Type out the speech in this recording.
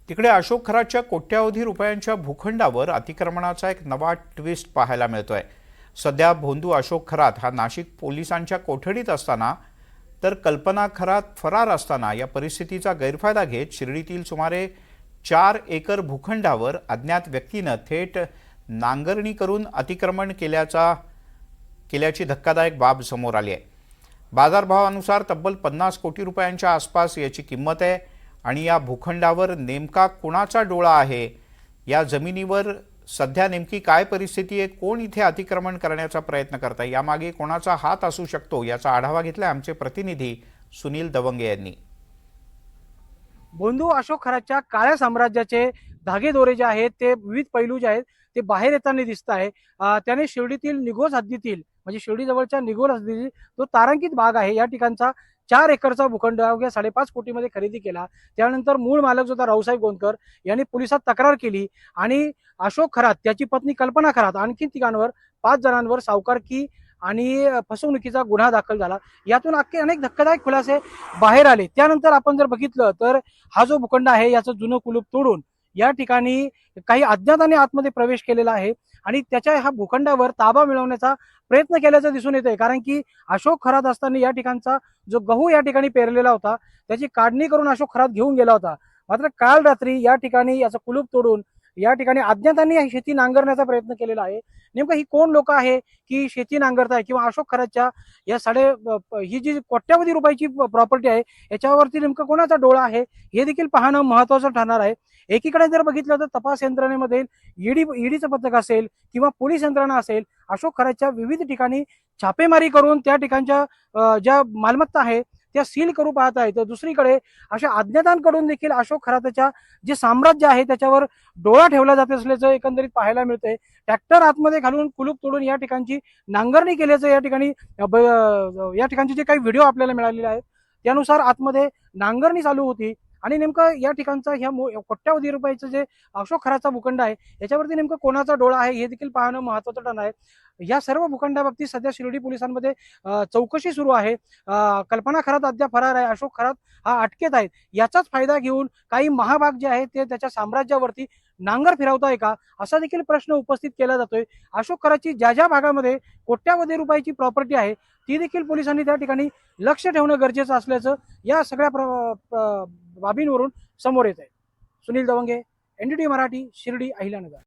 तिकडे अशोक खरातच्या कोट्यावधी रुपयांच्या भूखंडावर अतिक्रमणाचा एक नवा ट्विस्ट पाहायला मिळतोय। सध्या भोंदू अशोक खरात हा नाशिक पोलिसांच्या कोठडीत असताना तर कल्पना खरात फरार असताना या परिस्थितीचा गैरफायदा घेत शिर्डीतील सुमारे 4 एकर भूखंडावर अज्ञात व्यक्तीने थेट नांगरणी करून अतिक्रमण केल्याची धक्कादायक बाब समोर आली आहे। बाजारभावानुसार तब्बल 50 कोटी रुपयांच्या आसपास याची किंमत आहे आणि या भूखंडावर नेमका कोणाचा डोळा आहे, या जमिनीवर सध्या नेमकी काय परिस्थिती आहे, कोण इथे अतिक्रमण करण्याचा प्रयत्न करताय, यामागे कोणाचा हात असू शकतो याचा आढावा घेतलाय आमचे प्रतिनिधी सुनील दवंगे यांनी। भोंदू अशोक खरातच्या काळ्या साम्राज्याचे धागेदोरे जे आहेत ते विविध पैलू जे आहेत ते बाहेर येताना दिसत आहे। त्याने शिर्डीतील निघोज हद्दीतील म्हणजे शिर्डी जवळच्या निघोज हद्दीतील जो तारांकित भाग आहे या ठिकाणचा 4 एकरचा भूखंड अवघ्या 5.5 कोटीमध्ये खरेदी केला। त्यानंतर मूळ मालक जो होता रावसाहेब गोंदकर यांनी पोलिसात तक्रार केली आणि अशोक खरात त्याची पत्नी कल्पना खरात आणखी तिघांवर 5 जणांवर सावकारकी आणि फसवणुकीचा गुन्हा दाखल झाला। यातून अनेक धक्कादायक खुलासे बाहेर आले। त्यानंतर आपण जर बघितलं तर हा जो भूखंड आहे याचं जुनं कुलूप तोडून या ठिकाणी काही अज्ञाताने आतमध्ये प्रवेश केलेला आहे आणि त्याच्या ह्या भूखंडावर ताबा मिळवण्याचा प्रयत्न केल्याचं दिसून येतंय। कारण की अशोक खरात असताना या ठिकाणचा जो गहू या ठिकाणी पेरलेला होता त्याची काढणी करून अशोक खरात घेऊन गेला होता। मात्र काल रात्री या ठिकाणी याचं कुलूप तोडून या ठिकाणी अज्ञातांनी ही शेती नांगरण्याचा प्रयत्न केलेला आहे। नेमकं ही कोण लोक आहे की शेती नांगरताय किंवा अशोक खरातच्या या ही जी कोट्यावधी रुपयाची प्रॉपर्टी आहे याच्यावरती नेमकं कोणाचा डोळा आहे हे देखील पाहणं महत्वाचं ठरणार आहे। एकीकडे जर बघितलं तर तपास यंत्रणेमध्ये ईडीचं पथक असेल किंवा पोलीस यंत्रणा असेल अशोक खरातच्या विविध ठिकाणी छापेमारी करून त्या ठिकाणच्या ज्या मालमत्ता आहे त्या सील करू पाहत आहे। तर दुसरीकडे अशा अज्ञातांकडून देखील अशोक खरातच्या जे साम्राज्य आहे त्याच्यावर डोळा ठेवला जात असल्याचं एकंदरीत पाहायला मिळतंय। ट्रॅक्टर आतमध्ये घालून कुलूप तोडून या ठिकाणची नांगरणी केल्याचं या ठिकाणचे जे काही व्हिडिओ आपल्याला मिळालेले आहेत त्यानुसार आतमध्ये नांगरणी चालू होती आणि नेमकं या ठिकाणचा ह्या कोट्यावधी रुपयाचं जे अशोक खरातचा भूखंड आहे याच्यावरती नेमकं कोणाचा डोळा आहे हे देखील पाहणं महत्वाचं ठरणार आहे। या सर्व भूखंडाबाबतीत सध्या शिर्डी पोलिसांमध्ये चौकशी सुरू आहे। कल्पना खरात अद्याप फरार आहे, अशोक खरात हा अटकेत आहेत। याचाच फायदा घेऊन काही महाभाग जे आहेत ते त्याच्या साम्राज्यावरती नांगर फिरवताय का असा देखील प्रश्न उपस्थित केला जातोय। अशोक खरातची ज्या भागामध्ये कोट्यावधी रुपयाची प्रॉपर्टी आहे ती देखील पोलिसांनी त्या ठिकाणी लक्ष ठेवणं गरजेचं असल्याचं या सगळ्या बाबींवरून समोर येत आहे। सुनील दवंगे, NDTV मराठी, शिर्डी, अहिल्यानगर।